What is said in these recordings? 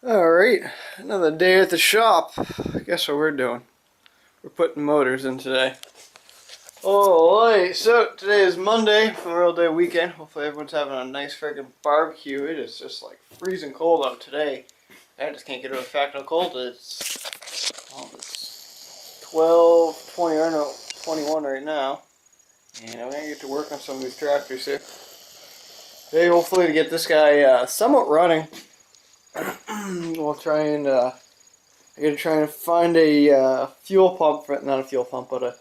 Alright, another day at the shop. Guess what we're doing? We're putting motors in today. Alright, so today is Monday, Memorial Day weekend. Hopefully everyone's having a nice freaking barbecue. It is just like freezing cold out today. I just can't get over the fact how cold it is. Well, it's 12, 20, or no, 21 right now. And I'm going to get to work on some of these tractors here. Today, hopefully to get this guy somewhat running. We'll try and I gotta try and find a fuel pump for not a fuel pump, but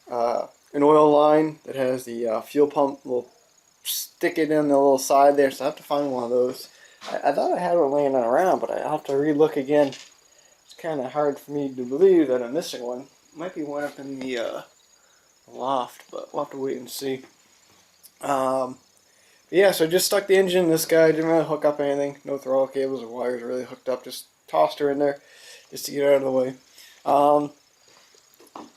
an oil line that has the fuel pump. We'll stick it in the little side there, so I have to find one of those. I thought I had one laying around, but I'll have to relook again. It's kind of hard for me to believe that I'm missing one. Might be one up in the loft, but we'll have to wait and see. Yeah, so I just stuck the engine in this guy, didn't really hook up anything, no throttle cables or wires really hooked up, just tossed her in there just to get out of the way.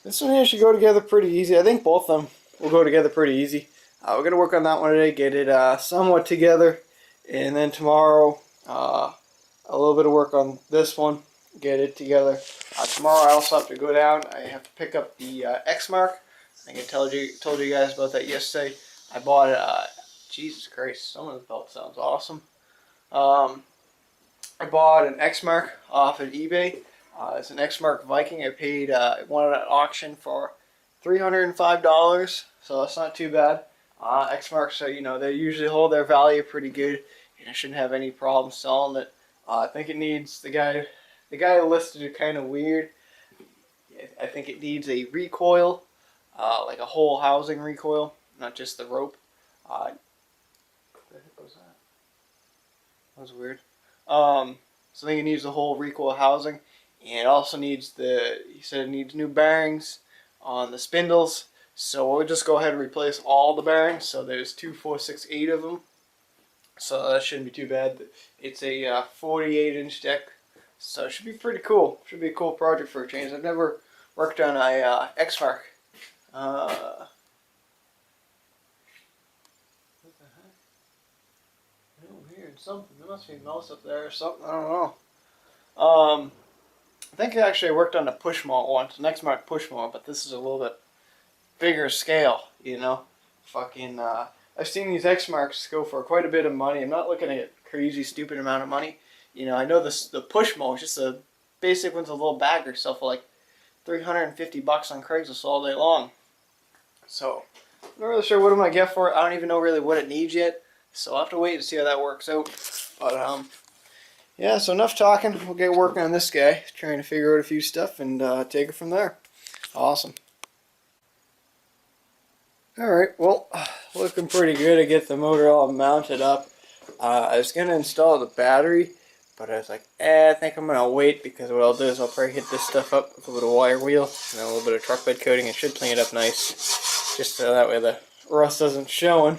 This one here should go together pretty easy. I think both of them will go together pretty easy. We're going to work on that one today, get it somewhat together, and then tomorrow a little bit of work on this one, get it together. Tomorrow I also have to go down, I have to pick up the X-Mark. I think I told you guys about that yesterday. I bought Jesus Christ, some of the belt sounds awesome. I bought an X-Mark off of eBay. It's an X-Mark Viking. I paid one at auction for $305, so that's not too bad. X-Marks, so you know, they usually hold their value pretty good, and I shouldn't have any problem selling it. I think it needs the guy listed it kind of weird. I think it needs a recoil, like a whole housing recoil, not just the rope. What the heck was that? That was weird. So I think it needs the whole recoil housing, and it also needs he said it needs new bearings on the spindles. So we'll just go ahead and replace all the bearings. So there's 2, 4, 6, 8 of them. So that shouldn't be too bad. It's a 48-inch deck, so it should be pretty cool. Should be a cool project for a change. I've never worked on a X-Mark. Something. There must be a mouse up there or something. I don't know. I think I actually worked on a push mower once, an X-Mark push mower, but this is a little bit bigger scale, you know. I've seen these X-Marks go for quite a bit of money. I'm not looking at a crazy, stupid amount of money. You know, I know the push mower, just the basic one's a little bagger, sell for like $350 on Craigslist all day long. So, I'm not really sure what I'm gonna get for it. I don't even know really what it needs yet. So I'll have to wait and see how that works out. But yeah, so enough talking. We'll get working on this guy, trying to figure out a few stuff and take it from there. Awesome. Alright, well, looking pretty good. I get the motor all mounted up. I was going to install the battery, but I was like, I think I'm going to wait, because what I'll do is I'll probably hit this stuff up with a little wire wheel and a little bit of truck bed coating. It should clean it up nice, just so that way the rust isn't showing.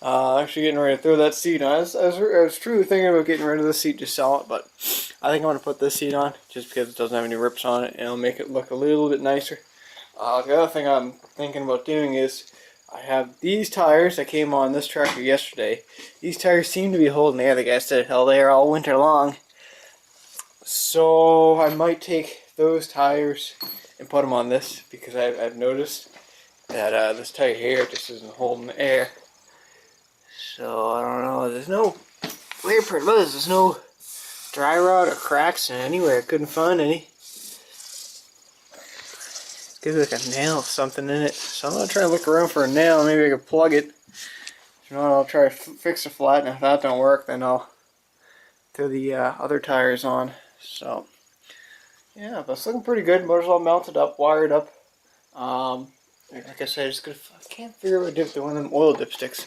Actually getting ready to throw that seat on. I was truly thinking about getting rid of the seat to sell it, but I think I'm going to put this seat on just because it doesn't have any rips on it, and it'll make it look a little bit nicer. The other thing I'm thinking about doing is I have these tires that came on this tractor yesterday. These tires seem to be holding air. The guy said held air all winter long. So I might take those tires and put them on this, because I've noticed that this tire here just isn't holding air. So I don't know, there's no weird part about this, there's no dry rot or cracks anywhere. I couldn't find any. It's got like a nail or something in it. So I'm gonna try to look around for a nail, maybe I can plug it. If not, I'll try to fix the flat, and if that don't work, then I'll throw the other tires on. So yeah, but it's looking pretty good. Motor's all mounted up, wired up. Like I said, I can't figure out what to do with one of them oil dipsticks.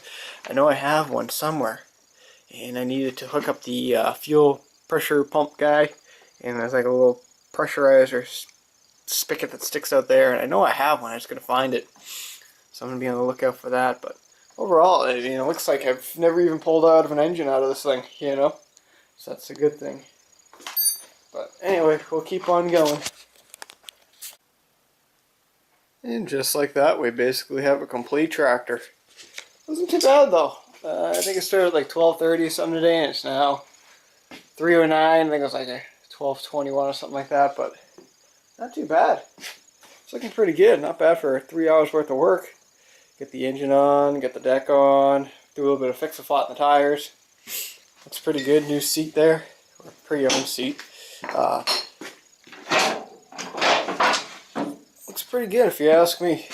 I know I have one somewhere, and I needed to hook up the fuel pressure pump guy, and there's like a little pressurizer spigot that sticks out there, and I know I have one. I just gotta find it, so I'm gonna be on the lookout for that. But overall, it looks like I've never even pulled out of an engine out of this thing, you know, so that's a good thing. But anyway, we'll keep on going. And just like that, we basically have a complete tractor. Wasn't too bad though. I think it started at like 12:30 something today, and it's now 309, I think it was like a 1221 or something like that, but not too bad. It's looking pretty good, not bad for 3 hours worth of work. Get the engine on, get the deck on, do a little bit of fix-a-flat in the tires. Looks pretty good, new seat there, or pre-owned seat. Looks pretty good if you ask me.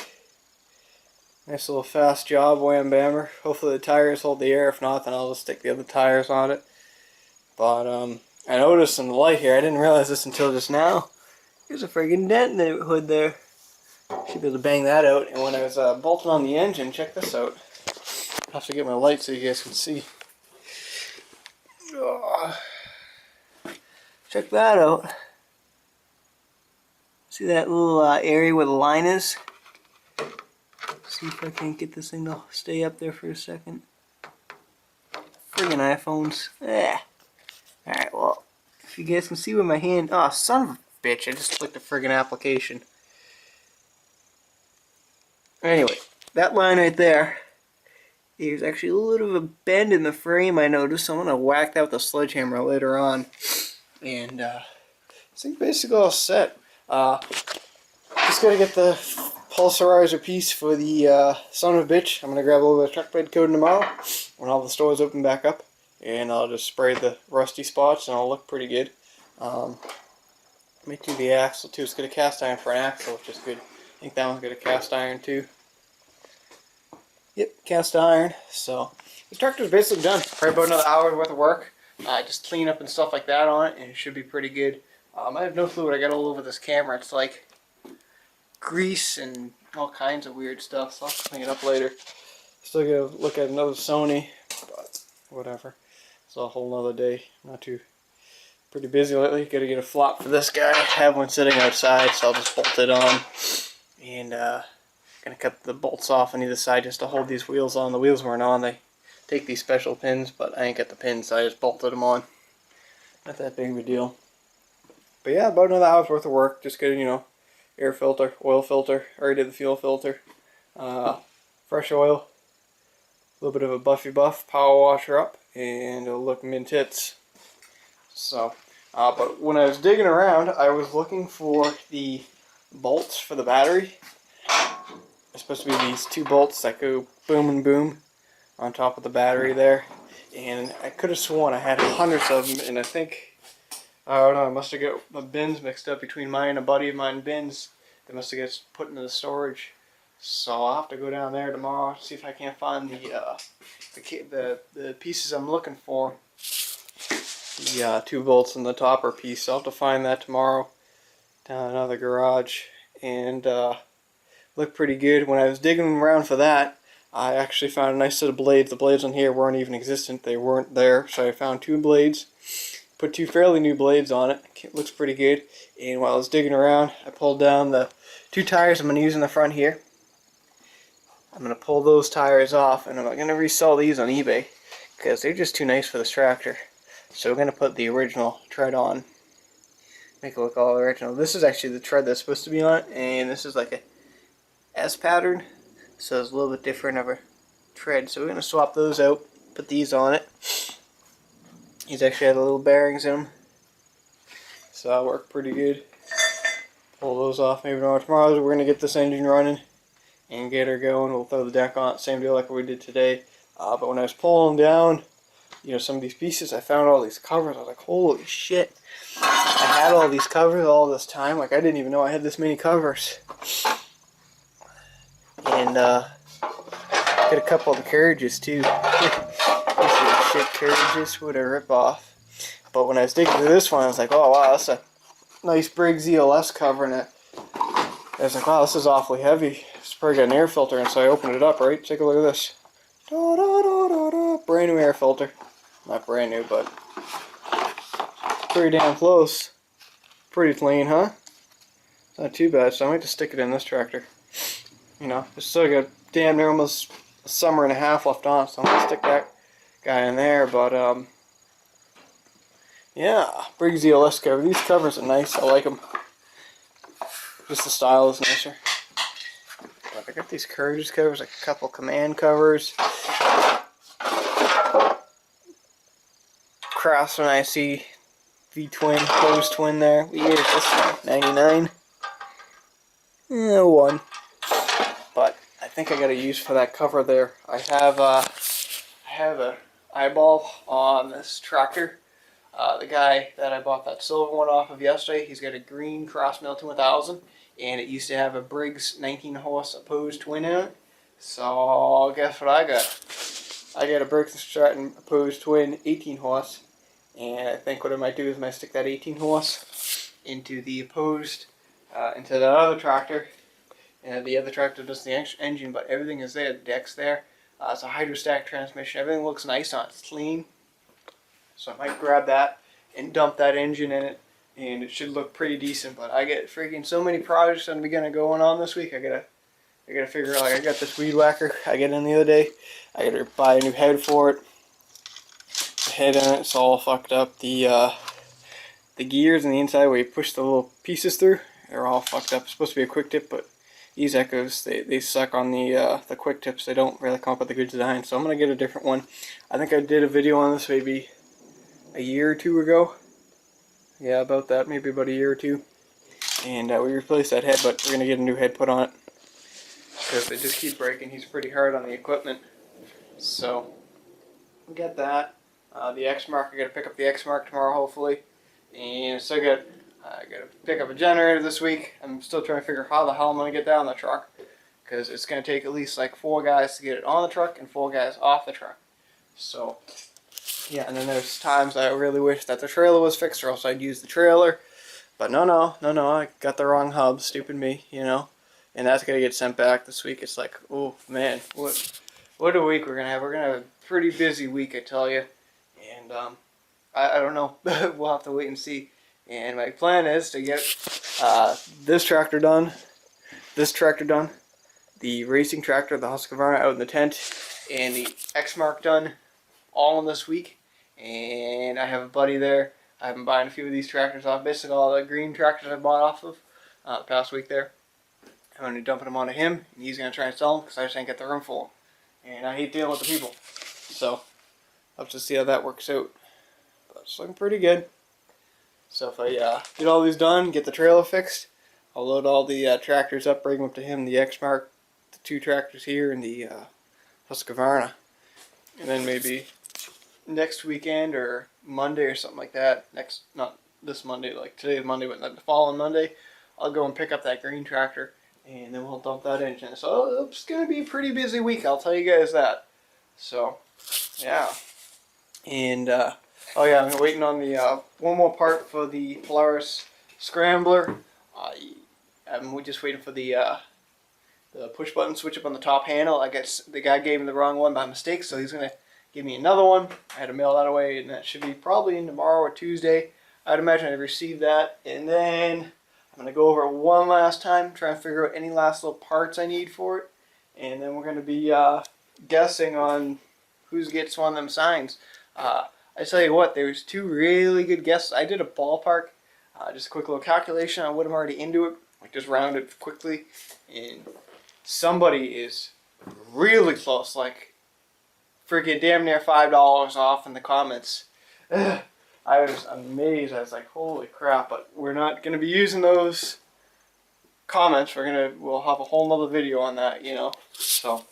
Nice little fast job, wham bammer. Hopefully the tires hold the air. If not, then I'll just stick the other tires on it. But I noticed in the light here, I didn't realize this until just now. There's a friggin' dent in the hood there. Should be able to bang that out. And when I was bolting on the engine, check this out. I'll have to get my light so you guys can see. Oh. Check that out. See that little area where the line is? See if I can get this thing to stay up there for a second. Friggin' iPhones. Alright, well, if you guys can see where my hand... Oh, son of a bitch, I just clicked the friggin' application. Anyway, that line right there, there's actually a little bit of a bend in the frame I noticed, so I'm going to whack that with a sledgehammer later on. And I think basically all set. Just got to get the pulsarizer piece for the son of a bitch. I'm going to grab a little bit of truck bed coating tomorrow when all the stores open back up. And I'll just spray the rusty spots and it'll look pretty good. May do the axle too. It's got a cast iron for an axle, which is good. I think that one's got a cast iron too. Yep, cast iron. So the tractor's basically done. Probably about another hour worth of work. Just clean up and stuff like that on it, and it should be pretty good. I have no clue what I got all over this camera. It's like grease and all kinds of weird stuff, so I'll clean it up later. Still gotta look at another Sony, but whatever. It's a whole nother day. Not too pretty busy lately. Gotta get a flop for this guy. I have one sitting outside, so I'll just bolt it on. And gonna cut the bolts off on either side just to hold these wheels on. The wheels weren't on. They take these special pins, but I ain't got the pins, so I just bolted them on. Not that big of a deal. But yeah, about another hour's worth of work. Just getting, you know, air filter, oil filter. Already did the fuel filter. Fresh oil. A little bit of a buffy buff, power washer up, and it'll look mint hits. So, but when I was digging around, I was looking for the bolts for the battery. There's supposed to be these two bolts that go boom and boom on top of the battery there. And I could have sworn I had hundreds of them, and I think, I don't know, I must have got the bins mixed up between mine and a buddy of mine bins. They must have got put into the storage. So I'll have to go down there tomorrow, see if I can't find the pieces I'm looking for. The 2 bolts in the topper piece. So I'll have to find that tomorrow down in another garage. And looked pretty good. When I was digging around for that, I actually found a nice set of blades. The blades on here weren't even existent. They weren't there. So I found 2 blades. Put 2 fairly new blades on it. It looks pretty good. And while I was digging around, I pulled down the 2 tires I'm going to use in the front here. I'm going to pull those tires off, and I'm going to resell these on eBay because they're just too nice for this tractor. So we're going to put the original tread on. Make it look all original. This is actually the tread that's supposed to be on it, and this is like a S pattern. So it's a little bit different of a tread. So we're going to swap those out, put these on it. These actually had little bearings in them. So that'll work pretty good. Pull those off maybe tomorrow. We're going to get this engine running and get her going. We'll throw the deck on it, same deal like we did today. But when I was pulling down, you know, some of these pieces, I found all these covers. I was like, holy shit! I had all these covers all this time. Like, I didn't even know I had this many covers. And got a couple of the carriages too. These are shit carriages. What a rip off! But when I was digging through this one, I was like, oh wow, that's a nice Briggs ELS cover, and I was like, wow, this is awfully heavy. It's probably got an air filter, and so I opened it up, right? Take a look at this. Da, da, da, da, da. Brand new air filter. Not brand new, but pretty damn close. Pretty clean, huh? It's not too bad, so I might just stick it in this tractor. You know, it's still got damn near almost a summer and a half left on, so I'm going to stick that guy in there, but yeah, Briggs ELS cover. These covers are nice, I like them. Just the style is nicer. But I got these Courageous covers, like a couple Command covers. Craftsman I see V-twin, hose twin there. We gave this one 99. 1. But I think I got a use for that cover there. I have an eyeball on this tractor. The guy that I bought that silver one off of yesterday, he's got a green Craftsman 2000, and it used to have a Briggs 19 horse opposed twin in it. So guess what I got? I got a Briggs & Stratton opposed twin 18 horse, and I think what I might do is I might stick that 18 horse into the opposed, into the other tractor. And the other tractor does the engine, but everything is there. The deck's there. It's a hydrostatic transmission. Everything looks nice on it. It's clean. So I might grab that and dump that engine in it, and it should look pretty decent. But I get freaking so many projects I'm gonna going on this week. I gotta figure out. Like, I got this weed whacker I got in the other day. I gotta buy a new head for it. The head on it's all fucked up. The gears on the inside where you push the little pieces through, they're all fucked up. It's supposed to be a quick tip, but these Echoes, they suck on the quick tips. They don't really come up with a good design, so I'm going to get a different one. I think I did a video on this maybe a year or two ago. Yeah, about that, maybe about a year or two. And we replaced that head, but we're going to get a new head put on it. Because they just keep breaking. He's pretty hard on the equipment. So, we got that. The X-Mark, I got to pick up the X-Mark tomorrow, hopefully. And so I got to pick up a generator this week. I'm still trying to figure out how the hell I'm going to get that on the truck. Because it's going to take at least like 4 guys to get it on the truck and 4 guys off the truck. So, yeah, and then there's times I really wish that the trailer was fixed, or else I'd use the trailer. But no, I got the wrong hub. Stupid me, you know. And that's going to get sent back this week. It's like, oh man, what a week we're going to have. We're going to have a pretty busy week, I tell you. And I don't know. We'll have to wait and see. And my plan is to get this tractor done, the racing tractor, the Husqvarna out in the tent, and the X-Mark done all in this week. And I have a buddy there. I've been buying a few of these tractors off, basically all the green tractors I bought off of the past week there. I'm going to be dumping them onto him, and he's going to try and sell them because I just ain't got the room for them. And I hate dealing with the people. So, I'll have to see how that works out. But it's looking pretty good. So if I get all these done, get the trailer fixed, I'll load all the tractors up, bring them up to him, the X-Mark, the 2 tractors here, and the Husqvarna. And then maybe next weekend or Monday or something like that, not this Monday, like today's Monday, but the following Monday, I'll go and pick up that green tractor, and then we'll dump that engine. So it's going to be a pretty busy week, I'll tell you guys that. So, yeah. And, oh yeah, I'm waiting on the one more part for the Polaris Scrambler. I'm just waiting for the push button switch up on the top handle. I guess the guy gave me the wrong one by mistake, so he's gonna give me another one. I had to mail that away, and that should be probably in tomorrow or Tuesday. I'd imagine I'd receive that, and then I'm gonna go over it one last time, try and figure out any last little parts I need for it, and then we're gonna be guessing on who gets one of them signs. I tell you what, there was 2 really good guesses. I did a ballpark, just a quick little calculation on what I'm already into it, like just round it quickly, and somebody is really close, like freaking damn near $5 off in the comments. I was amazed. I was like, holy crap! But we're not gonna be using those comments. We'll have a whole nother video on that, you know. So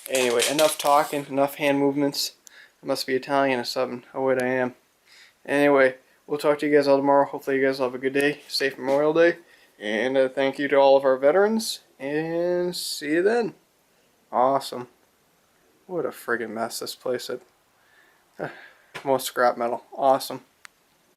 anyway, enough talking, enough hand movements. I must be Italian or something. Oh wait, I am. Anyway, we'll talk to you guys all tomorrow. Hopefully you guys will have a good day. Safe Memorial Day. And thank you to all of our veterans. And see you then. Awesome. What a friggin' mess this place is. More scrap metal. Awesome.